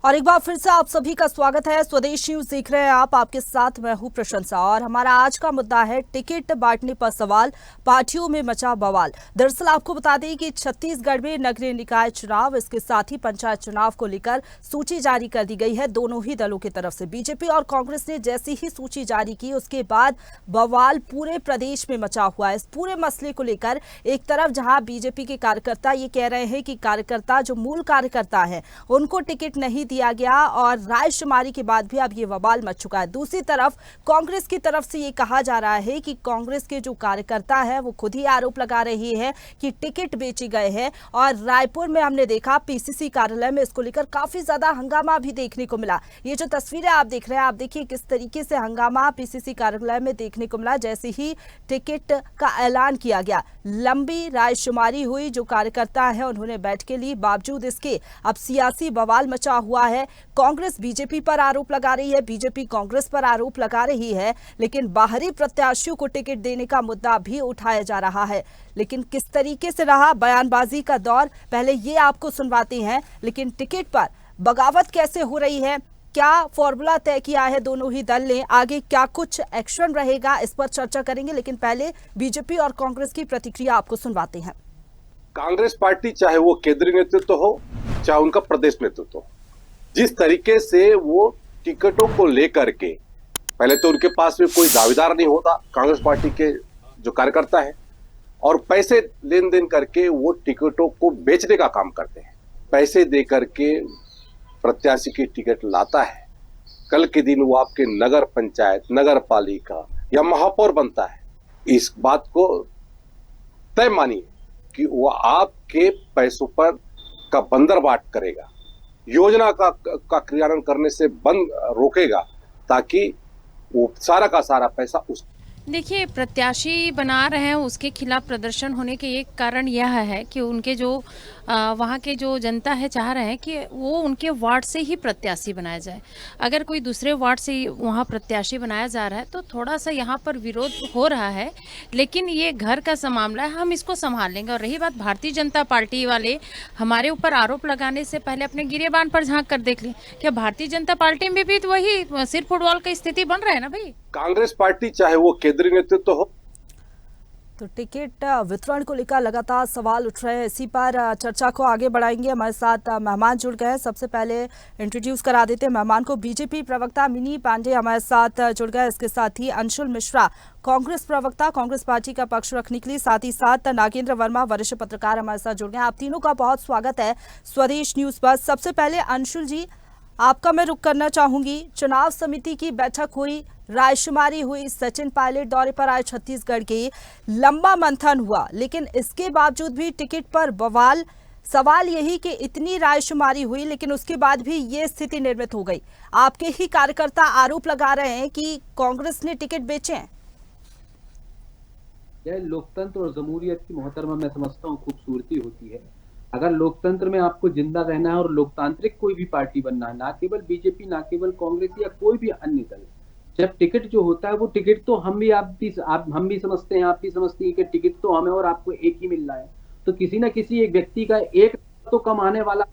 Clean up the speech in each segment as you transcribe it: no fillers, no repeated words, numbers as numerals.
और एक बार फिर से आप सभी का स्वागत है। स्वदेश न्यूज देख रहे हैं आप, आपके साथ मैं हूं प्रशंसा। और हमारा आज का मुद्दा है टिकट बांटने पर सवाल, पार्टियों में मचा बवाल। दरअसल आपको बता दें कि छत्तीसगढ़ में नगरीय निकाय चुनाव, इसके साथ ही पंचायत चुनाव को लेकर सूची जारी कर दी गई है दोनों ही दलों की तरफ से। बीजेपी और कांग्रेस ने जैसी ही सूची जारी की उसके बाद बवाल पूरे प्रदेश में मचा हुआ है। इस पूरे मसले को लेकर एक तरफ जहां बीजेपी के कार्यकर्ता ये कह रहे हैं कि कार्यकर्ता जो मूल कार्यकर्ता है उनको टिकट नहीं दिया गया और रायशुमारी के बाद भी अब ये बवाल मच चुका है। दूसरी तरफ कांग्रेस की तरफ से ये कहा जा रहा है कि कांग्रेस के जो कार्यकर्ता है वो खुद ही आरोप लगा रही है कि टिकट बेचे गए हैं। और रायपुर में हमने देखा पीसीसी कार्यालय में इसको लेकर काफी ज्यादा हंगामा भी देखने को मिला। ये जो तस्वीरें आप देख रहे हैं, आप देखिए किस तरीके से हंगामा पीसीसी कार्यालय में देखने को मिला। जैसे ही टिकट का ऐलान किया गया, लंबी रायशुमारी हुई, जो कार्यकर्ता है उन्होंने बैठकें ली। बावजूद इसके अब सियासी बवाल मचा हुआ है। कांग्रेस बीजेपी पर आरोप लगा रही है, बीजेपी कांग्रेस पर आरोप लगा रही है, लेकिन बाहरी प्रत्याशियों को टिकट देने का मुद्दा भी उठाया जा रहा है। लेकिन किस तरीके से रहा बयानबाजी का दौर, पहले ये आपको सुनवाते हैं। लेकिन टिकट पर बगावत कैसे हो रही है, क्या फॉर्मूला तय किया है दोनों ही दल ने, आगे क्या कुछ एक्शन रहेगा, इस पर चर्चा करेंगे। लेकिन पहले बीजेपी और कांग्रेस की प्रतिक्रिया आपको सुनवाते हैं। कांग्रेस पार्टी चाहे वो केंद्रीय नेतृत्व हो चाहे उनका प्रदेश नेतृत्व हो, जिस तरीके से वो टिकटों को लेकर के, पहले तो उनके पास में कोई दावेदार नहीं होता कांग्रेस पार्टी के जो कार्यकर्ता है, और पैसे लेन देन करके वो टिकटों को बेचने का काम करते हैं। पैसे दे करके प्रत्याशी की टिकट लाता है, कल के दिन वो आपके नगर पंचायत, नगर पालिका या महापौर बनता है। इस बात को तय मानिए कि वो आपके पैसों पर का बंदरबाट करेगा, योजना का क्रियान्वयन करने से बंद रोकेगा, ताकि वो सारा का सारा पैसा उस देखिए, प्रत्याशी बना रहे हैं उसके खिलाफ प्रदर्शन होने के एक कारण यह है कि उनके जो वहाँ के जो जनता है चाह रहे हैं कि वो उनके वार्ड से ही प्रत्याशी बनाया जाए। अगर कोई दूसरे वार्ड से वहाँ प्रत्याशी बनाया जा रहा है तो थोड़ा सा यहाँ पर विरोध हो रहा है, लेकिन ये घर का मामला है, हम इसको संभाल लेंगे। और रही बात भारतीय जनता पार्टी वाले हमारे ऊपर आरोप लगाने से पहले अपने गिरेबान पर झांक कर देख लें, क्या भारतीय जनता पार्टी में भी तो वही सिर फुटबॉल का स्थिति बन रहा है ना भाई। कांग्रेस पार्टी चाहे वो केंद्रीय नेतृत्व हो। तो टिकट वितरण को लेकर लगातार सवाल उठ रहे हैं, इसी पर चर्चा को आगे बढ़ाएंगे। हमारे साथ मेहमान जुड़ गए हैं, सबसे पहले इंट्रोड्यूस करा देते हैं मेहमान को। बीजेपी प्रवक्ता मिनी पांडे हमारे साथ जुड़ गए, इसके साथ ही अंशुल मिश्रा कांग्रेस प्रवक्ता, कांग्रेस पार्टी का पक्ष रखने के लिए, साथ ही साथ नागेंद्र वर्मा वरिष्ठ पत्रकार हमारे साथ जुड़ गए। आप तीनों का बहुत स्वागत है स्वदेश न्यूज पर। सबसे पहले अंशुल जी, आपका मैं रुख करना चाहूंगी। चुनाव समिति की बैठक हुई, रायशुमारी हुई, सचिन पायलट दौरे पर आए छत्तीसगढ़ के, लंबा मंथन हुआ, लेकिन इसके बावजूद भी टिकट पर बवाल। सवाल यही कि इतनी रायशुमारी हुई लेकिन उसके बाद भी ये स्थिति निर्मित हो गई। आपके ही कार्यकर्ता आरोप लगा रहे हैं कि कांग्रेस ने टिकट बेचे हैं। यह लोकतंत्र और जमहूरियत की मोहतरमा मैं समझता हूँ खूबसूरती होती है। अगर लोकतंत्र में आपको जिंदा रहना है और लोकतांत्रिक कोई भी पार्टी बनना है, ना केवल बीजेपी, ना केवल कांग्रेस या कोई भी अन्य दल, जब टिकट जो होता है वो टिकट तो हम भी हम भी समझते हैं, आप भी समझती हैं कि टिकट तो हमें और आपको एक ही मिल रहा है, तो किसी ना किसी एक व्यक्ति का एक तो कम आने वाला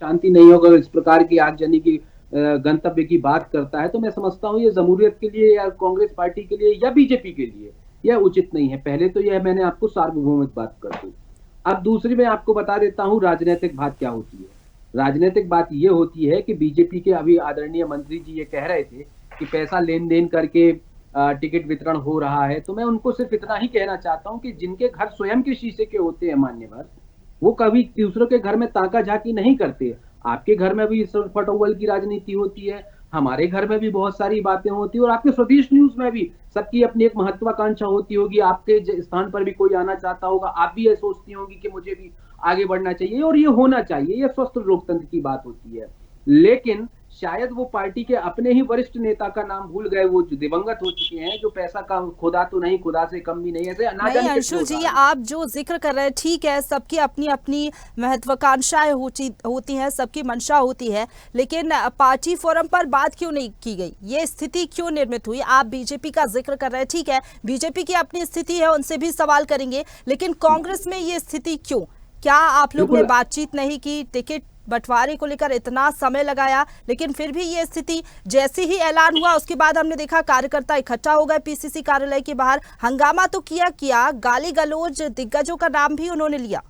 शांति नहीं होगा। इस प्रकार की आगजनी की गंतव्य की बात करता है तो मैं समझता हूँ ये जमहूरियत के लिए या कांग्रेस पार्टी के लिए या बीजेपी के लिए यह उचित नहीं है। पहले तो यह मैंने आपको सार्वभौमिक बात कर दी। अब दूसरी मैं आपको बता देता हूँ राजनीतिक बात क्या होती है। राजनीतिक बात यह होती है कि बीजेपी के अभी आदरणीय मंत्री जी ये कह रहे थे कि पैसा लेन देन करके टिकट वितरण हो रहा है, तो मैं उनको सिर्फ इतना ही कहना चाहता हूं कि जिनके घर स्वयं के शीशे के होते हैं मान्यवर, वो कभी दूसरों के घर में ताका झाकी नहीं करते। आपके घर में भी फटोवल की राजनीति होती है, हमारे घर में भी बहुत सारी बातें होती है, और आपके स्वदेश न्यूज में भी सबकी अपनी एक महत्वाकांक्षा होती होगी। आपके स्थान पर भी कोई आना चाहता होगा, आप भी ये सोचती होंगी कि मुझे भी आगे बढ़ना चाहिए और ये होना चाहिए, ये स्वस्थ लोकतंत्र की बात होती है। लेकिन शायद वो पार्टी के अपने ही वरिष्ठ नेता का नाम भूल गए, वो जो दिवंगत हो चुके हैं, जो पैसा का खुदा तो नहीं, खुदा से कम भी नहीं, ऐसे नहीं अंशुल जी, आप जो जिक्र कर रहे हैं ठीक है, सबकी अपनी अपनी महत्वाकांक्षाएं होती हैं, सबकी मंशा होती है, लेकिन पार्टी फोरम पर बात क्यों नहीं की गई, ये स्थिति क्यों निर्मित हुई? आप बीजेपी का जिक्र कर रहे हैं, ठीक है, बीजेपी की अपनी स्थिति है, उनसे भी सवाल करेंगे, लेकिन कांग्रेस में ये स्थिति क्यों? क्या आप लोग ने बातचीत नहीं की? टिकट बंटवारे को लेकर इतना समय लगाया, लेकिन फिर भी ये स्थिति, जैसे ही ऐलान हुआ उसके बाद हमने देखा कार्यकर्ता इकट्ठा हो गए पीसीसी कार्यालय के बाहर, हंगामा तो किया, गाली गलौज, दिग्गजों का नाम भी उन्होंने लिया।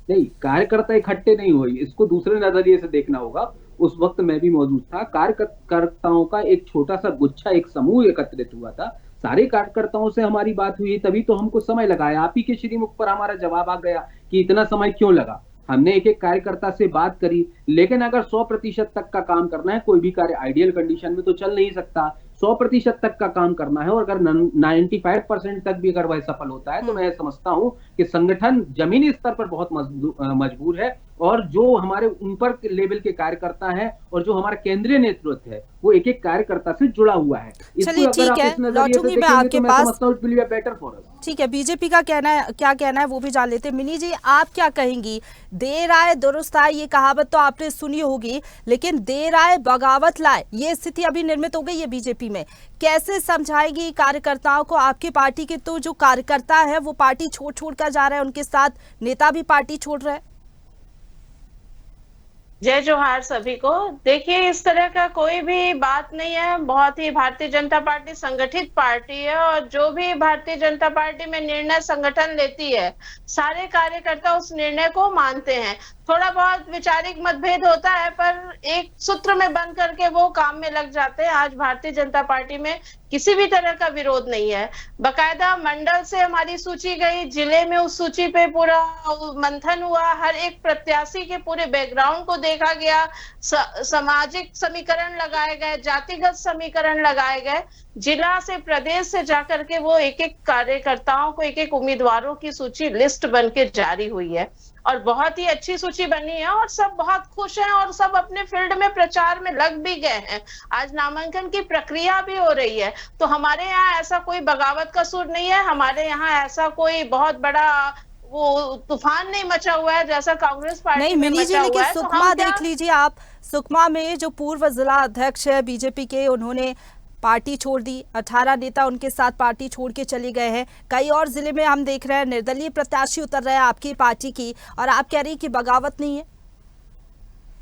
नहीं, कार्यकर्ता इकट्ठे नहीं हुए, इसको दूसरे नजरिए से देखना होगा। उस वक्त मैं भी मौजूद था। कार्यकर्ताओं का एक छोटा सा गुच्छा, एक समूह एकत्रित हुआ था। सारे कार्यकर्ताओं से हमारी बात हुई, तभी तो हमको समय लगा। आप ही के श्रीमुख पर हमारा जवाब आ गया कि इतना समय क्यों लगा। हमने एक एक कार्यकर्ता से बात करी, लेकिन अगर 100% तक का काम करना है, कोई भी कार्य आइडियल कंडीशन में तो चल नहीं सकता। 100% तक का काम करना है, और अगर 95% तक भी अगर वह सफल होता है, तो मैं समझता हूं कि संगठन जमीनी स्तर पर बहुत मजबूर है, और जो हमारे ऊपर लेवल के कार्यकर्ता हैं और जो हमारा केंद्रीय नेतृत्व है, वो एक एक कार्यकर्ता से जुड़ा हुआ है। चलिए ठीक है, लौटूंगी मैं आपके पास। Better for us. ठीक है, बीजेपी का क्या कहना है वो भी जान लेते हैं। मिनी जी, आप क्या कहेंगी? देर आए दुरुस्त आए, ये कहावत तो आपने सुनी होगी, लेकिन देर आए बगावत लाए, ये स्थिति अभी निर्मित हो गई है बीजेपी में। कैसे समझाएगी कार्यकर्ताओं को? आपकी पार्टी के तो जो कार्यकर्ता है वो पार्टी छोड़ कर जा रहे हैं, उनके साथ नेता भी पार्टी छोड़ रहे हैं। जय जोहार सभी को। देखिए, इस तरह का कोई भी बात नहीं है। बहुत ही भारतीय जनता पार्टी संगठित पार्टी है, और जो भी भारतीय जनता पार्टी में निर्णय संगठन लेती है, सारे कार्यकर्ता उस निर्णय को मानते हैं। थोड़ा बहुत वैचारिक मतभेद होता है, पर एक सूत्र में बंद करके वो काम में लग जाते हैं। आज भारतीय जनता पार्टी में किसी भी तरह का विरोध नहीं है। बकायदा मंडल से हमारी सूची गई, जिले में उस सूची पे पूरा मंथन हुआ, हर एक प्रत्याशी के पूरे बैकग्राउंड को देखा गया, सामाजिक समीकरण लगाए गए, जातिगत समीकरण लगाए गए। जिला से, प्रदेश से जाकर के वो एक एक कार्यकर्ताओं को, एक एक उम्मीदवारों की सूची लिस्ट बन के जारी हुई है, और बहुत ही अच्छी सूची बनी है, और सब बहुत खुश हैं, और सब अपने फील्ड में प्रचार में लग भी गए हैं। आज नामांकन की प्रक्रिया भी हो रही है। तो हमारे यहाँ ऐसा कोई बगावत का सुर नहीं है, हमारे यहाँ ऐसा कोई बहुत बड़ा वो तूफान नहीं मचा हुआ है जैसा कांग्रेस पार्टी नहीं। में मिनी जी, मचा लेकिन हुआ है। सुकमा देख लीजिए आप, सुकमा में जो पूर्व जिला अध्यक्ष है बीजेपी के, उन्होंने पार्टी छोड़ दी। 18 नेता उनके साथ पार्टी छोड़ के चले गए हैं। कई और जिले में हम देख रहे हैं निर्दलीय प्रत्याशी उतर रहे हैं आपकी पार्टी की, और आप कह रही कि बगावत नहीं है।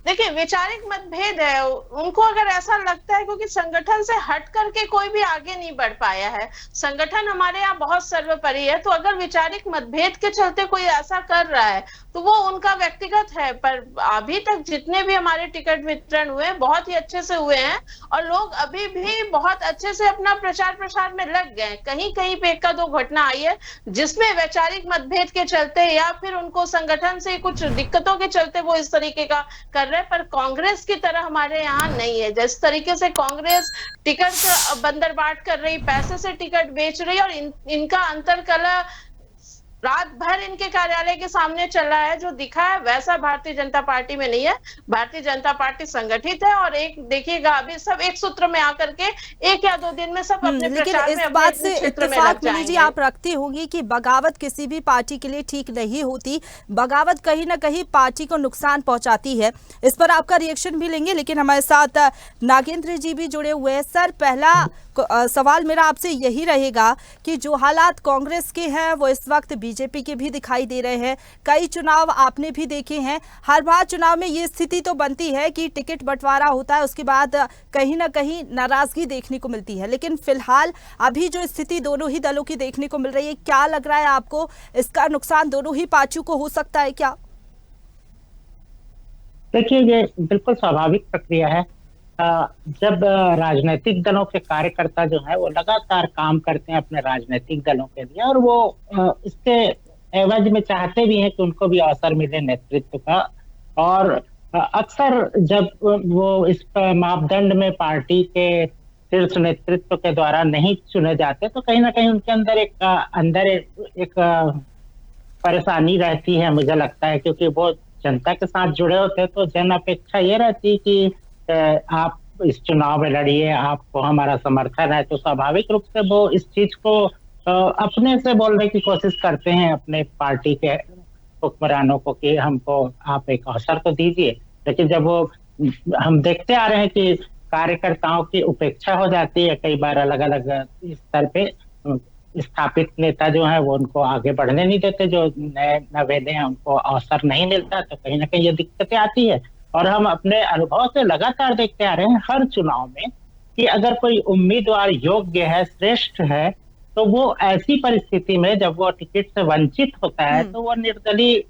देखिए, वैचारिक मतभेद है, उनको अगर ऐसा लगता है, क्योंकि संगठन से हट करके कोई भी आगे नहीं बढ़ पाया है। संगठन हमारे यहाँ बहुत सर्वोपरि है, तो अगर वैचारिक मतभेद के चलते कोई ऐसा कर रहा है तो वो उनका व्यक्तिगत है। पर अभी तक जितने भी हमारे टिकट वितरण हुए बहुत ही अच्छे से हुए हैं, और लोग अभी भी बहुत अच्छे से अपना प्रचार प्रसार में लग गए। कहीं कहीं पे 1-2 घटना आई है जिसमें वैचारिक मतभेद के चलते या फिर उनको संगठन से कुछ दिक्कतों के चलते वो इस तरीके का कर रहे, पर कांग्रेस की तरह हमारे यहाँ नहीं है। जिस तरीके से कांग्रेस टिकट बंदरबाट कर रही, पैसे से टिकट बेच रही, और इनका अंतरकलह रात भर इनके कार्यालय के सामने चल रहा है, जो दिखा है वैसा भारतीय जनता पार्टी में नहीं है। भारतीय जनता पार्टी संगठित है, और एक देखिएगा अभी सब एक सूत्र में आकर के 1 या 2 दिन में सब अपने प्रचार में, इस बात से इत्तेफाक मिनी जी आप जाएंगे। रखती होंगी कि बगावत किसी भी पार्टी के लिए ठीक नहीं होती। बगावत कहीं ना कहीं पार्टी को नुकसान पहुंचाती है। इस पर आपका रिएक्शन भी लेंगे, लेकिन हमारे साथ नागेंद्र जी भी जुड़े हुए हैं। सर, पहला सवाल मेरा आपसे यही रहेगा कि जो हालात कांग्रेस के हैं वो इस वक्त बीजेपी के भी दिखाई दे रहे हैं। कई चुनाव आपने भी देखे हैं, हर बार चुनाव में ये स्थिति तो बनती है कि टिकट बंटवारा होता है, उसके बाद कहीं ना कहीं नाराजगी देखने को मिलती है। लेकिन फिलहाल अभी जो स्थिति दोनों ही दलों की देखने को मिल रही है, क्या लग रहा है आपको, इसका नुकसान दोनों ही पार्टियों को हो सकता है क्या? देखिए, ये बिल्कुल स्वाभाविक प्रक्रिया है। जब राजनीतिक दलों के कार्यकर्ता जो है वो लगातार काम करते हैं अपने राजनीतिक दलों के लिए, और वो इसके एवज में चाहते भी हैं कि उनको भी अवसर मिले नेतृत्व का, और अक्सर जब वो इस मापदंड में पार्टी के शीर्ष नेतृत्व के द्वारा नहीं चुने जाते, तो कहीं ना कहीं उनके अंदर एक परेशानी रहती है, मुझे लगता है, क्योंकि वो जनता के साथ जुड़े होते, तो जन अपेक्षा ये रहती कि आप इस चुनाव में लड़िए, आपको हमारा समर्थन है। तो स्वाभाविक रूप से वो इस चीज को अपने से बोलने की कोशिश करते हैं अपने पार्टी के हुक्मरानों को कि हमको आप एक अवसर तो दीजिए। लेकिन जब वो हम देखते आ रहे हैं कि कार्यकर्ताओं की उपेक्षा हो जाती है, कई बार अलग अलग स्तर पे स्थापित नेता जो है वो उनको आगे बढ़ने नहीं देते, जो नए नवेले हैं उनको अवसर नहीं मिलता, तो कहीं ना कहीं ये दिक्कतें आती है। और हम अपने अनुभव से लगातार देखते आ रहे हैं हर चुनाव में कि अगर कोई उम्मीदवार योग्य है, श्रेष्ठ है, तो वो ऐसी परिस्थिति में जब वो टिकट से वंचित होता है तो वो निर्दलीय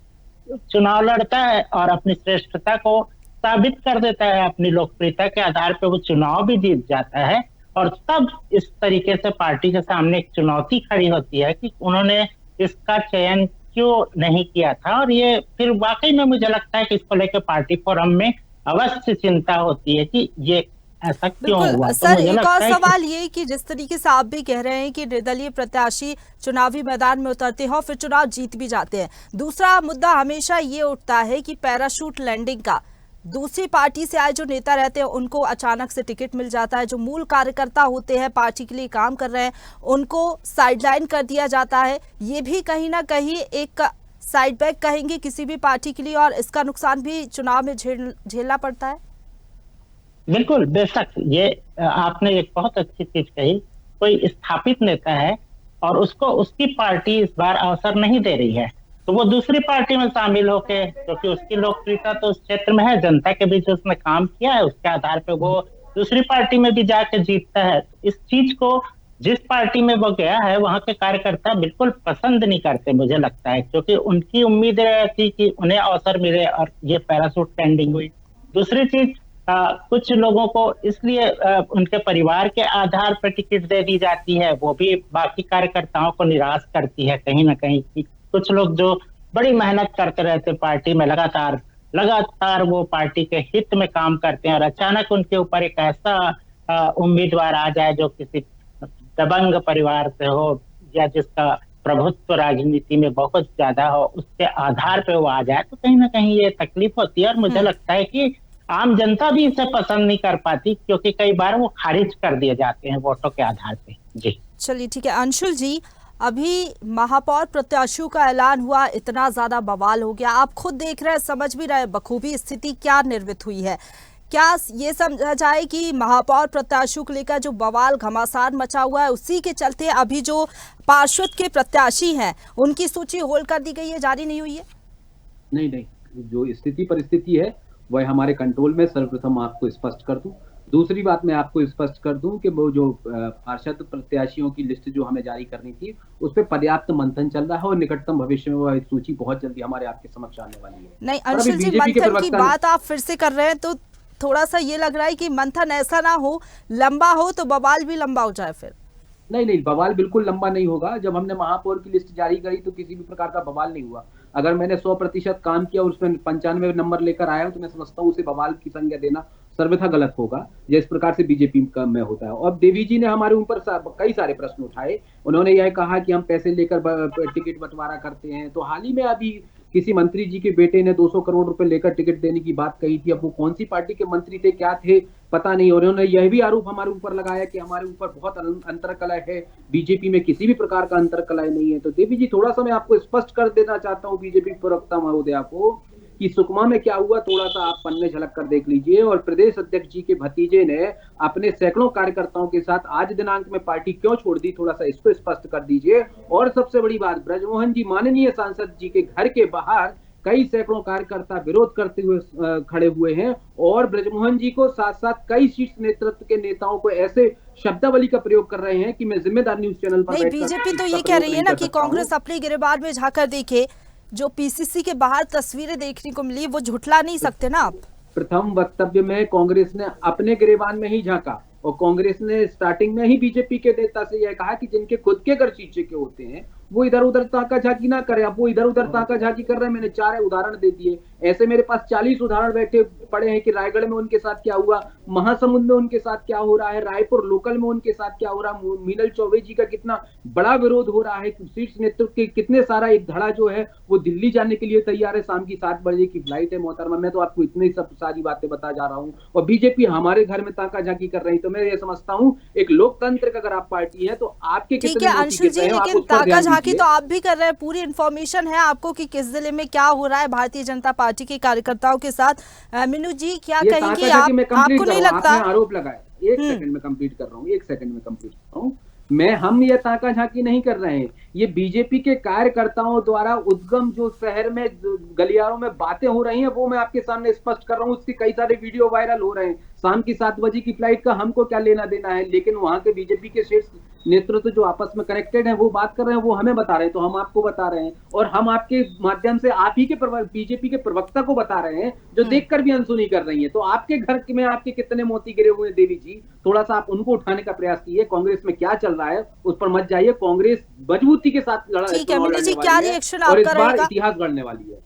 चुनाव लड़ता है और अपनी श्रेष्ठता को साबित कर देता है। अपनी लोकप्रियता के आधार पर वो चुनाव भी जीत जाता है। और तब इस तरीके से पार्टी के सामने एक चुनौती खड़ी होती है कि उन्होंने इसका चयन क्यों नहीं किया था। और ये फिर वाकई में मुझे लगता है कि इसको लेकर पार्टी फोरम में अवश्य चिंता होती है कि ये ऐसा क्यों हुआ। सर, एक और सवाल ये कि जिस तरीके से आप भी कह रहे हैं कि निर्दलीय प्रत्याशी चुनावी मैदान में उतरते हैं और फिर चुनाव जीत भी जाते हैं, दूसरा मुद्दा हमेशा ये उठता है कि पैराशूट लैंडिंग का, दूसरी पार्टी से आए जो नेता रहते हैं उनको अचानक से टिकट मिल जाता है, जो मूल कार्यकर्ता होते हैं पार्टी के लिए काम कर रहे हैं उनको साइडलाइन कर दिया जाता है। ये भी कहीं ना कहीं एक साइड बैक कहेंगे किसी भी पार्टी के लिए, और इसका नुकसान भी चुनाव में झेलना पड़ता है। बिल्कुल, बेशक, ये आपने एक बहुत अच्छी चीज कही। कोई स्थापित नेता है और उसको उसकी पार्टी इस बार अवसर नहीं दे रही है तो वो दूसरी पार्टी में शामिल होके, क्योंकि उसकी लोकप्रियता तो उस क्षेत्र में है, जनता के बीच उसने काम किया है, उसके आधार पे वो दूसरी पार्टी में भी जाके जीतता है। इस चीज को जिस पार्टी में वो गया है वहां के कार्यकर्ता बिल्कुल पसंद नहीं करते, मुझे लगता है, क्योंकि उनकी उम्मीद रहती कि उन्हें अवसर मिले और ये पैराशूट लैंडिंग हुई। दूसरी चीज, कुछ लोगों को इसलिए उनके परिवार के आधार पर टिकट दे दी जाती है, वो भी बाकी कार्यकर्ताओं को निराश करती है कहीं ना कहीं। कुछ लोग जो बड़ी मेहनत करते रहते पार्टी में, लगातार वो पार्टी के हित में काम करते हैं, और अचानक उनके ऊपर एक ऐसा उम्मीदवार आ जाए जो किसी दबंग परिवार से हो या जिसका प्रभुत्व राजनीति में बहुत ज्यादा हो, उसके आधार पे वो आ जाए, तो कहीं ना कहीं ये तकलीफ होती है। और मुझे लगता है कि आम जनता भी इसे पसंद नहीं कर पाती, क्योंकि कई बार वो खारिज कर दिए जाते हैं वोटों के आधार पे। जी चलिए ठीक है। अंशुल जी, अभी महापौर प्रत्याशियों का ऐलान हुआ, इतना ज्यादा बवाल हो गया, आप खुद देख रहे हैं, समझ भी रहे बखूबी स्थिति क्या निर्मित हुई है। क्या ये समझा जाए कि महापौर प्रत्याशियों को लेकर जो बवाल घमासान मचा हुआ है उसी के चलते अभी जो पार्षद के प्रत्याशी हैं उनकी सूची होल्ड कर दी गई है, जारी नहीं हुई है? नहीं, जो स्थिति परिस्थिति है वह हमारे कंट्रोल में। सर्वप्रथम आपको स्पष्ट कर दूं। दूसरी बात मैं आपको स्पष्ट कर दूं कि वो जो पार्षद प्रत्याशियों की लिस्ट जो हमें जारी करनी थी उस पर पर्याप्त मंथन चल रहा है और निकटतम भविष्य में वह सूची बहुत जल्दी हमारे आपके समक्ष आने वाली है। नहीं अंशुल जी, मंथन की बात आप फिर से कर रहे हैं तो थोड़ा सा ये लग रहा है कि मंथन ऐसा ना हो, लंबा हो तो बवाल भी लंबा हो जाए फिर। नहीं, बवाल बिल्कुल लंबा नहीं होगा। जब हमने महापौर की लिस्ट जारी करी तो किसी भी प्रकार का बवाल नहीं हुआ। अगर मैंने 100% काम किया और उसमें 95 नंबर लेकर आया तो मैं समझता हूँ उसे बवाल की संज्ञा देना सर्वथा गलत होगा, जिस प्रकार से बीजेपी में होता है। और देवी जी ने हमारे ऊपर कई सारे प्रश्न उठाए। उन्होंने यह कहा कि हम पैसे लेकर टिकट बंटवारा करते हैं। तो हाल ही में अभी किसी मंत्री जी के बेटे ने 200 करोड़ रुपए लेकर टिकट देने की बात कही थी। अब वो कौन सी पार्टी के मंत्री थे, क्या थे, पता नहीं। और उन्होंने यह भी आरोप हमारे ऊपर लगाया कि हमारे ऊपर बहुत अंतरकलह है, बीजेपी में किसी भी प्रकार का अंतरकलह नहीं है। तो देवी जी, थोड़ा सा मैं आपको स्पष्ट कर देना चाहता हूँ बीजेपी प्रवक्ता महोदया को कि सुकमा में क्या हुआ, थोड़ा सा आप पन्ने झलक कर देख लीजिए। और प्रदेश अध्यक्ष जी के भतीजे ने अपने सैकड़ों कार्यकर्ताओं के साथ आज दिनांक में पार्टी क्यों छोड़ दी, थोड़ा सा इसको स्पष्ट कर दीजिए। और सबसे बड़ी बात, ब्रजमोहन जी माननीय सांसद जी के घर के बाहर कई सैकड़ों कार्यकर्ता विरोध करते हुए खड़े हुए हैं और ब्रजमोहन जी को साथ साथ कई शीर्ष नेतृत्व के नेताओं को ऐसे शब्दावली का प्रयोग कर रहे हैं कि मैं जिम्मेदार न्यूज चैनल पर नहीं, बीजेपी तो ये कह रही है ना कि कांग्रेस अपने गिरबान में झांकर देखे, जो पीसीसी के बाहर तस्वीरें देखने को मिली वो झुठला नहीं सकते ना आप। प्रथम वक्तव्य में कांग्रेस ने अपने गिरेबान में ही झांका और कांग्रेस ने स्टार्टिंग में ही बीजेपी के नेता से यह कहा कि जिनके खुद के घर शीशे के होते हैं वो इधर उधर ताका झाकी ना करे। अब वो इधर उधर ताका झाकी कर रहे हैं। मैंने 4 उदाहरण दे दिए, ऐसे मेरे पास 40 उदाहरण बैठे पड़े हैं कि रायगढ़ में उनके साथ क्या हुआ, महासमुंद में उनके साथ क्या हो रहा है, रायपुर लोकल में उनके साथ क्या हो रहा है, मीनल चौबे जी का कितना बड़ा विरोध हो रहा है, शीर्ष नेतृत्व के कितने सारा एक धड़ा जो है वो दिल्ली जाने के लिए तैयार है, शाम की 7 बजे की फ्लाइट है मोहतरमा। मैं तो आपको इतनी सब सारी बातें बता जा रहा हूँ और बीजेपी हमारे घर में ताका झाकी कर रही। तो मैं ये समझता हूँ एक लोकतंत्र का अगर आप पार्टी है तो आपके ठीक है अंशुल जी, लेकिन ताका झाकी तो आप भी कर रहे हैं, पूरी इन्फॉर्मेशन है आपको कि किस जिले में क्या हो रहा है भारतीय जनता पार्टी के कार्यकर्ताओं के साथ। मीनू जी क्या कहेंगी आप, आपको नहीं लगता? आरोप लगाया, एक सेकंड में कंप्लीट कर रहा हूँ, हम ये ताका झांकी नहीं कर रहे हैं, ये बीजेपी के कार्यकर्ताओं द्वारा उद्गम जो शहर में गलियारों में बातें हो रही हैं वो मैं आपके सामने स्पष्ट कर रहा हूँ। उसके कई सारे वीडियो वायरल हो रहे हैं। शाम की 7 बजे की फ्लाइट का हमको क्या लेना देना है, लेकिन वहां के बीजेपी के शीर्ष नेतृत्व जो आपस में कनेक्टेड है वो बात कर रहे हैं, वो हमें बता रहे हैं, तो हम आपको बता रहे हैं और हम आपके माध्यम से आप ही के बीजेपी के प्रवक्ता को बता रहे हैं जो देखकर भी अनसुनी कर रही है। तो आपके घर में आपके कितने मोती गिरे हुए हैं देवी जी, थोड़ा सा आप उनको उठाने का प्रयास कीजिए। कांग्रेस में क्या चल रहा है उस पर मत जाइए। कांग्रेस मजबूती के साथ ठीक है मिनी जी, क्या रिएक्शन और इस आपका बार रहेगा? इतिहास गढ़ने वाली है।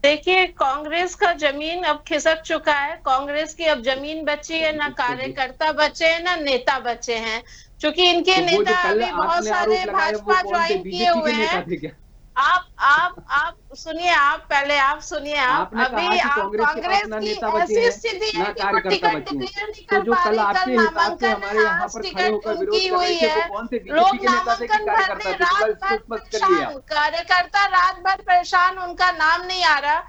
देखिए, कांग्रेस का जमीन अब खिसक चुका है। कांग्रेस की अब जमीन बची है, ना कार्यकर्ता बचे हैं, ना नेता बचे हैं, क्योंकि इनके तो वो जो नेता कल अभी बहुत आपने सारे आरोप लगाया वो भाजपा कौन थे? ज्वाइन किए बीजेपी हुए के नेता हैं। थे क्या? आप सुनिए, आप पहले आप सुनिए। आप आपने कहा अभी कि आप कांग्रेस के पास कांग्रेस ना की नेता बचे ऐसी हैं, स्थिति ना है कि वो कार्यकर्ता टिकट बचे हैं। डिक्लेयर नहीं तो कर जो पा कल रही। आपके कल हिसाब से नामांकन हमारे यहाँ आज पर खड़े टिकट होकर विरोध उनकी कर रहे हुई थे है। वो कौन थे? लोग बीजेपी के नेता थे कि नामांकन कार्यकर्ता भरने थे? थोड़ा रात भर स्पष्ट करिए परेशान, आप। कार्यकर्ता रात भर परेशान, उनका नाम नहीं आ रहा।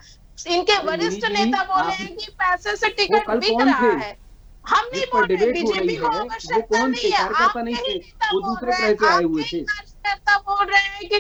इनके अरे वरिष्ठ मिनी जी, नेता बोले आप हैं कि पैसे से वो टिकट कल बिक कौन रहा थे है। हम नहीं जिस बोल पर रहे, डिबेट हो रही बीजेपी को है? वो आवश्यकता कौन नहीं थे? है, कार्यकर्ता आपके नहीं ही थे, नेता वो बोल दूसरे रहे ग्रह हैं, से आए हुए आपके ही थे। कार्यकर्ता बोल रहे हैं कि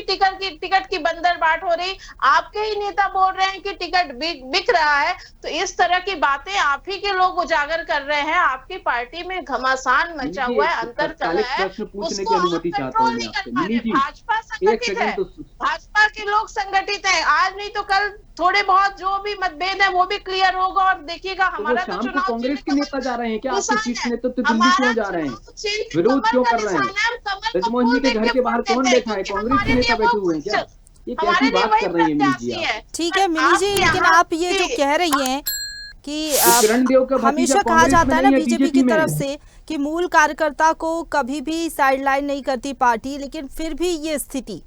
टिकट की बंदर बाट हो रही, आपके ही नेता बोल रहे हैं कि टिकट बिक रहा है। तो इस तरह की बातें आप ही के लोग उजागर कर रहे हैं। आपकी पार्टी में घमासान मचा हुआ है, अंतर कलह तात्कालिक है, प्रश्न पूछने उसको की आप अनुमति चाहता कंट्रोल हूँ मैं नहीं कर आपसे। पा मिनी रहे। जी, भाजपा एक संगठित है, सेकंड तो भाजपा के लोग संगठित हैं। आज नहीं तो कल थोड़े बहुत जो भी मतभेद है वो भी क्लियर होगा और देखिएगा वो हमारा तो शाम को चुनाव कांग्रेस के नेता जा रहे हैं क्या? आपके निशान शीर्ष है। नेतृत्व दिल्ली हमारा क्यों जा रहे हैं? चुनाव चिन्ह विरोध कमल क्यों का कर रहे निशान हैं? है। हम कमल को ब्रजमोहन जी फूल के देख घर के के बाहर वोट कौन देते हैं, बैठा है? क्योंकि कांग्रेस के हमारे नेता लिए बैठे वो हुए हैं क्या? ये हमारे कैसी लिए बात वही कर रही है मिनी जी प्रत्याशी आप? है। ठीक है मिनी जी, लेकिन आप ये जो कह रही हैं कि तो किरण देव का भतीजा हमेशा कहा कांग्रेस जाता में है ना नहीं है, बीजेपी बीजेपी की में तरफ है। से कि मूल कार्यकर्ता को कभी भी साइडलाइन नहीं करती पार्टी, लेकिन फिर भी ये स्थिति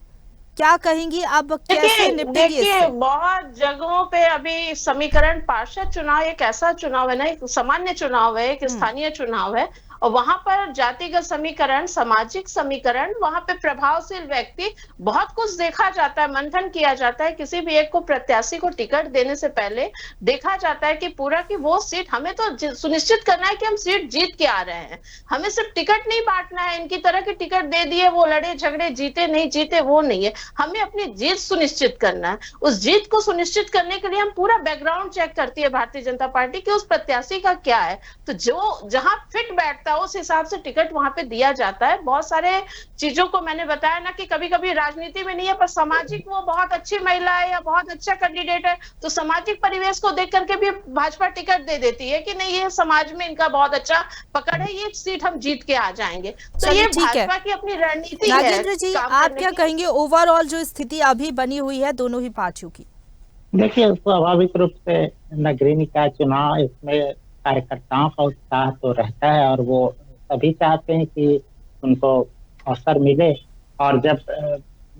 क्या कहेंगी? अब कैसे निपटेगी देखिए, इससे? बहुत जगहों पे अभी समीकरण, पार्षद चुनाव एक ऐसा चुनाव है ना, एक सामान्य चुनाव है, एक स्थानीय चुनाव है, और वहां पर जातिगत समीकरण, सामाजिक समीकरण, वहां पे प्रभावशील व्यक्ति, बहुत कुछ देखा जाता है, मंथन किया जाता है। किसी भी एक को प्रत्याशी को टिकट देने से पहले देखा जाता है कि पूरा की वो सीट, हमें तो सुनिश्चित करना है कि हम सीट जीत के आ रहे हैं। हमें सिर्फ टिकट नहीं बांटना है, इनकी तरह के टिकट दे दिए, वो लड़े झगड़े, जीते नहीं जीते वो नहीं है। हमें अपनी जीत सुनिश्चित करना है। उस जीत को सुनिश्चित करने के लिए हम पूरा बैकग्राउंड चेक करती है भारतीय जनता पार्टी कि उस प्रत्याशी का क्या है, तो जो जहां फिट बैठता है उस हिसाब से टिकट वहां पे दिया जाता है। बहुत सारे चीजों को मैंने बताया ना कि कभी कभी राजनीति में नहीं है, पर सामाजिक वो बहुत अच्छी महिला है या बहुत अच्छा कैंडिडेट है, तो सामाजिक परिवेश को देख करके भी भाजपा टिकट दे देती है कि नहीं, ये समाज में इनका बहुत अच्छा पकड़ है, ये सीट हम जीत के आ जाएंगे। तो ये भाजपा की अपनी रणनीति है। नागेंद्र जी, आप क्या कहेंगे ओवरऑल जो स्थिति अभी बनी हुई है दोनों ही पार्टियों की? देखिए, स्वाभाविक रूप से नगरीय निकाय चुनाव, इसमें कार्यकर्ताओं का उत्साह तो रहता है और वो सभी चाहते हैं कि उनको अवसर मिले। और जब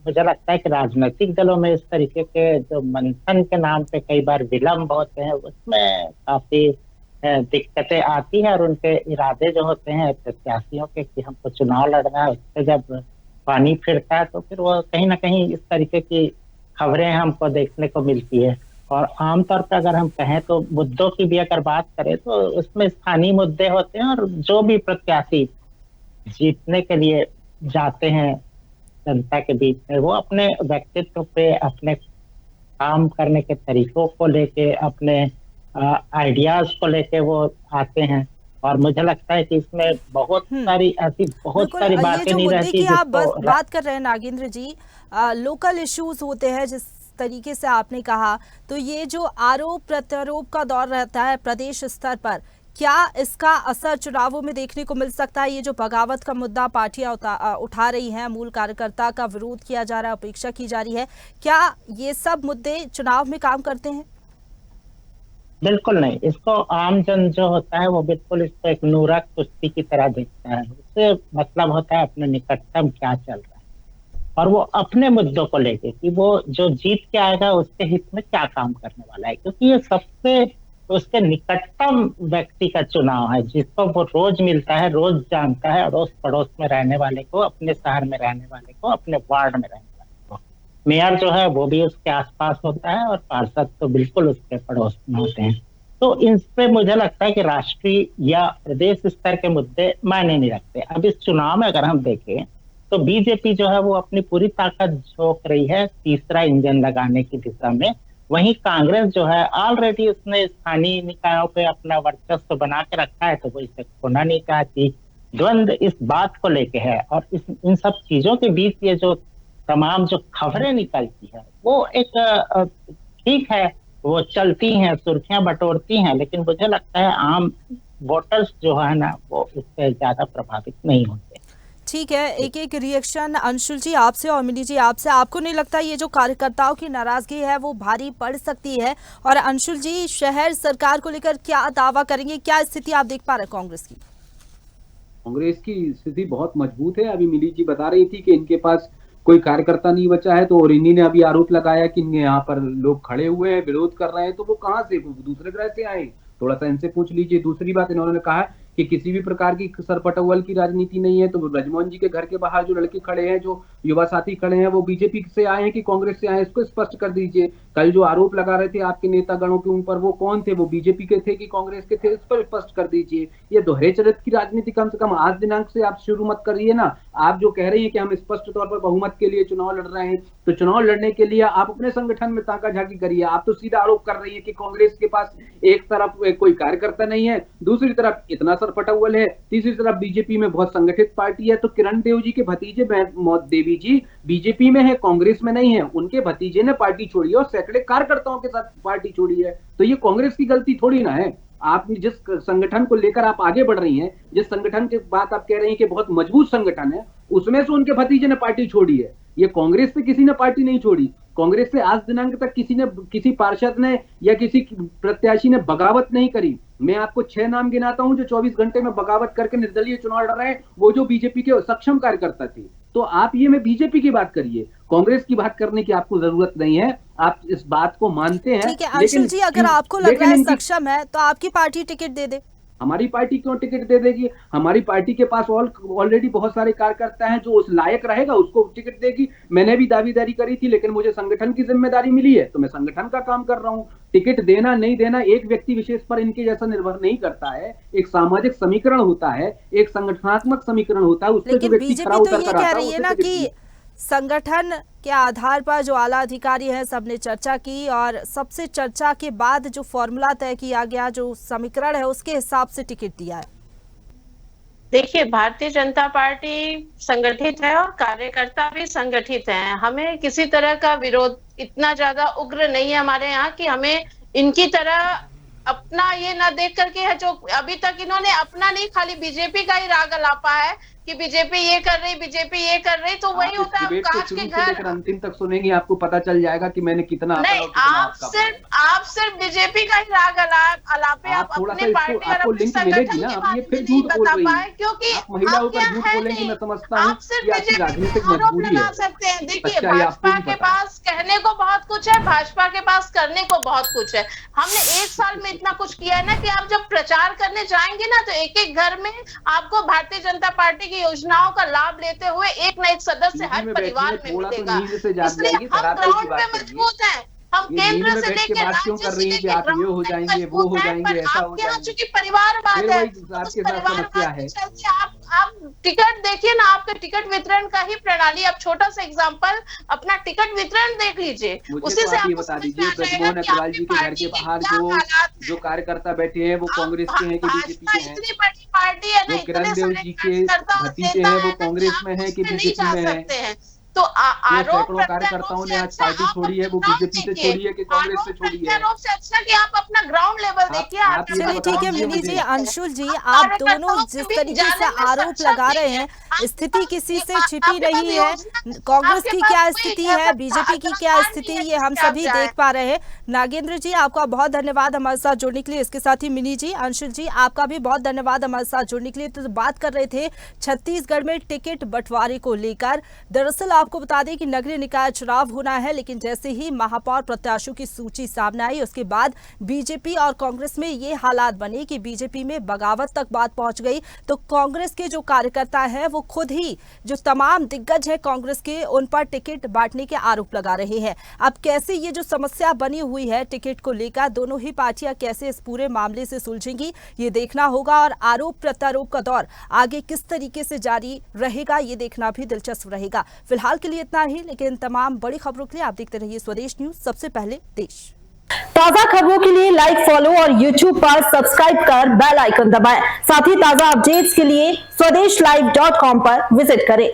मुझे लगता है कि राजनीतिक दलों में इस तरीके के जो मंथन के नाम पे कई बार विलम्ब होते हैं, उसमें काफी दिक्कतें आती है और उनके इरादे जो होते हैं प्रत्याशियों के कि हमको चुनाव लड़ना है, उससे जब पानी फिरता है तो फिर वो कहीं ना कहीं इस तरीके की खबरें हमको देखने को मिलती है। और आमतौर पर अगर हम कहें तो मुद्दों की भी अगर बात करें तो उसमें स्थानीय मुद्दे होते हैं और जो भी प्रत्याशी जीतने के लिए जाते हैं जनता के बीच में, वो अपने व्यक्तित्व पे, अपने काम करने के तरीकों को लेके, अपने आइडियाज को लेके वो आते हैं। और मुझे लगता है कि इसमें बहुत सारी ऐसी बहुत सारी बातें नहीं रहती। आप बात कर रहे हैं नागेंद्र जी, लोकल इश्यूज होते हैं जिस तरीके से आपने कहा, तो ये जो आरोप प्रत्यारोप का दौर रहता है प्रदेश स्तर पर, क्या इसका असर चुनावों में देखने को मिल सकता है? ये जो बगावत का मुद्दा पार्टियां उठा रही हैं, मूल कार्यकर्ता का विरोध किया जा रहा है, अपेक्षा की जा रही है, क्या ये सब मुद्दे चुनाव में काम करते हैं? बिल्कुल नहीं। इसको आम जन जो होता है वो बिल्कुल इसको एक नूरक कुश्ती की तरह देखता है। उससे मतलब होता है अपने निकटतम क्या चल रहा है और वो अपने मुद्दों को लेके कि वो जो जीत के आएगा उसके हित में क्या काम करने वाला है, क्योंकि ये सबसे उसके निकटतम व्यक्ति का चुनाव है जिसको वो रोज मिलता है, रोज जानता है, अड़ोस पड़ोस में रहने वाले को, अपने शहर में रहने वाले को, अपने वार्ड में रहने वाले को। मेयर जो है वो भी उसके आसपास होता है और पार्षद तो बिल्कुल उसके पड़ोस में होते हैं। तो इन पे मुझे लगता है कि राष्ट्रीय या प्रदेश स्तर के मुद्दे मायने नहीं रखते। अब इस चुनाव में अगर हम देखें तो बीजेपी जो है वो अपनी पूरी ताकत झोंक रही है तीसरा इंजन लगाने की दिशा में। वहीं कांग्रेस जो है ऑलरेडी उसने स्थानीय निकायों पे अपना वर्चस्व बना के रखा है, तो वो इसे खोना नहीं चाहती। द्वंद इस बात को लेके है, और इन सब चीजों के बीच ये जो तमाम जो खबरें निकलती है वो एक ठीक है, वो चलती हैं, सुर्खियां बटोरती हैं, लेकिन मुझे लगता है आम वोटर्स जो है ना वो इससे ज्यादा प्रभावित नहीं होते। ठीक है, एक एक रिएक्शन अंशुल जी आपसे और मिनी जी आपसे। आपको नहीं लगता ये जो कार्यकर्ताओं की नाराजगी है वो भारी पड़ सकती है? और अंशुल जी, शहर सरकार को लेकर क्या दावा करेंगे, क्या स्थिति आप देख पा रहे हैं कांग्रेस की? कांग्रेस की स्थिति बहुत मजबूत है। अभी मिली जी बता रही थी कि इनके पास कोई कार्यकर्ता नहीं बचा है, तो और इन्हीं ने अभी आरोप लगाया कि यहाँ पर लोग खड़े हुए हैं, विरोध कर रहे हैं, तो वो कहाँ से, दूसरे ग्रह से आए? थोड़ा सा इनसे पूछ लीजिए। दूसरी बात, इन्होंने कहा कि किसी भी प्रकार की सरपटौल की राजनीति नहीं है, तो ब्रजमोहन जी के घर के बाहर जो लड़के खड़े हैं, जो युवा साथी खड़े हैं, वो बीजेपी से आए हैं कि कांग्रेस से आए, इसको स्पष्ट कर दीजिए। कल जो आरोप लगा रहे थे आपके नेतागणों के ऊपर, वो कौन थे? वो बीजेपी के थे कि कांग्रेस के थे? इस पर स्पष्ट कर दीजिए। ये दोहरे चरित्र की राजनीति कम से कम आज दिनांक से आप शुरू मत करिए ना। आप जो कह रही है कि हम स्पष्ट तौर पर बहुमत के लिए चुनाव लड़ रहे हैं, तो चुनाव लड़ने के लिए आप अपने संगठन में ताका झाकी करिए। आप तो सीधा आरोप कर रही है कि कांग्रेस के पास एक तरफ कोई कार्यकर्ता नहीं है, दूसरी तरफ इतना सरपटौल है, तीसरी तरफ बीजेपी में बहुत संगठित पार्टी है। तो किरण देव जी के भतीजे देवी जी बीजेपी में है, कांग्रेस में नहीं है। उनके भतीजे ने पार्टी छोड़ी है और सैकड़े कार्यकर्ताओं के साथ पार्टी छोड़ी है। तो ये कांग्रेस की गलती थोड़ी ना है। आप जिस संगठन को लेकर आप आगे बढ़ रही हैं, जिस संगठन की बात आप कह रही हैं कि बहुत मजबूत संगठन है, उसमें से उनके भतीजे ने पार्टी छोड़ी है। ये कांग्रेस से किसी ने पार्टी नहीं छोड़ी। कांग्रेस से आज दिनांक तक किसी पार्षद ने या किसी प्रत्याशी ने बगावत नहीं करी। मैं आपको 6 नाम गिनाता हूं जो 24 घंटे में बगावत करके निर्दलीय चुनाव लड़ रहे हैं, वो जो बीजेपी के सक्षम कार्यकर्ता थे। तो आप ये में बीजेपी की बात करिए, कांग्रेस की बात करने की आपको जरूरत नहीं है। आप इस बात को मानते हैं। ठीक है अंशुल जी, अगर आपको लग रहा है सक्षम है तो आपकी पार्टी टिकट दे दे। हमारी पार्टी क्यों टिकट दे देगी? हमारी पार्टी के पास ऑलरेडी बहुत सारे कार्यकर्ता हैं, जो उस लायक रहेगा उसको टिकट देगी। मैंने भी दावेदारी करी थी, लेकिन मुझे संगठन की जिम्मेदारी मिली है, तो मैं संगठन का काम कर रहा हूं। टिकट देना नहीं देना एक व्यक्ति विशेष पर इनके जैसा निर्भर नहीं करता है। एक सामाजिक समीकरण होता है, एक संगठनात्मक समीकरण होता है। लेकिन बीजेपी तो ये कह रही है ना कि संगठन के आधार पर जो आला अधिकारी हैं सबने चर्चा की, और सबसे चर्चा के बाद जो फॉर्मूला तय किया गया, जो समीकरण है, उसके हिसाब से टिकट दिया है। देखिए, भारतीय जनता पार्टी संगठित है और कार्यकर्ता भी संगठित हैं। हमें किसी तरह का विरोध इतना ज्यादा उग्र नहीं है हमारे यहाँ कि हमें इनकी तरह अपना ये ना देख करके है, जो अभी तक इन्होंने अपना नहीं, खाली बीजेपी का ही राग अलापा है कि बीजेपी ये कर रही, बीजेपी ये कर रही। तो वही होता है, कांच के घर अंतिम तक सुनेंगे, आपको पता चल जाएगा कि मैंने कितना नहीं। आप सिर्फ बीजेपी का ही राग अलापे, आप अपने पार्टी और अपने संगठन के बारे में नहीं बता पाए, क्योंकि आप क्या है नहीं। आप सिर्फ बीजेपी का आरोप लगा सकते हैं। देखिए, भाजपा के पास कहने को बहुत कुछ है, भाजपा के पास करने को बहुत कुछ है। हमने 1 साल में इतना कुछ किया है ना कि आप जब प्रचार करने जाएंगे ना, तो एक एक घर में आपको भारतीय जनता पार्टी की योजनाओं का लाभ लेते हुए एक न एक सदस्य हर परिवार में मिलेगा। इसलिए हम ग्राउंड पे मजबूत हैं। हम केंद्र से लेकर राज्य से लेकर ग्राउंड तक मजबूत हैं। पर आपके यहाँ चूंकि परिवारवाद है, उस परिवारवाद के चलते आप टिकट देखिए ना, आपके टिकट वितरण का ही प्रणाली। अब छोटा सा एग्जांपल, अपना टिकट वितरण देख लीजिए, उसी से आपको समझ में आ जाएगा कि आपकी पार्टी के क्या हालात जो कार्यकर्ता बैठे हैं वो कांग्रेस के हैं कि बीजेपी के हैं? इतनी बड़ी पार्टी है ना, किरण देव जी के भतीजे हैं वो कांग्रेस में है कि बीजेपी में है? तो आरोप कार्यकर्ताओं ने आज पार्टी छोड़ी है, वो बीजेपी से छोड़ी है कि कांग्रेस से छोड़ी है? आरोप से अच्छा कि आप अपना ग्राउंड लेवल देखिए। चलिए ठीक है मिनी जी, अंशुल जी, आप दोनों जिस तरीके से आरोप लगा रहे हैं, स्थिति किसी से छिपी नहीं है। कांग्रेस की क्या स्थिति है, बीजेपी की क्या स्थिति, ये हम सभी देख पा रहे हैं। नागेंद्र जी, आपका बहुत धन्यवाद हमारे साथ जुड़ने के लिए। इसके साथ ही मिनी जी, अंशुल जी, आपका भी बहुत धन्यवाद हमारे साथ जुड़ने के लिए। तो बात कर रहे थे छत्तीसगढ़ में टिकट बंटवारे को लेकर। दरअसल आपको बता दें कि नगरीय निकाय चुनाव होना है, लेकिन जैसे ही महापौर प्रत्याशियों की सूची सामने आई उसके बाद बीजेपी और कांग्रेस में ये हालात बने कि बीजेपी में बगावत तक बात पहुंच गई। तो कांग्रेस के जो कार्यकर्ता हैं वो खुद ही जो तमाम दिग्गज है कांग्रेस के, उन पर टिकट बांटने के आरोप लगा रहे हैं। अब कैसे ये जो समस्या बनी हुई है टिकट को लेकर, दोनों ही पार्टियां कैसे इस पूरे मामले से सुलझेंगी ये देखना होगा, और आरोप प्रत्यारोप का दौर आगे किस तरीके से जारी रहेगा ये देखना भी दिलचस्प रहेगा। फिलहाल के लिए इतना ही, लेकिन तमाम बड़ी खबरों के लिए आप देखते रहिए स्वदेश न्यूज, सबसे पहले देश। ताजा खबरों के लिए लाइक, फॉलो और YouTube पर सब्सक्राइब कर बेल आइकन दबाएं। साथ ही ताजा अपडेट्स के लिए स्वदेशलाइव.com पर विजिट करें।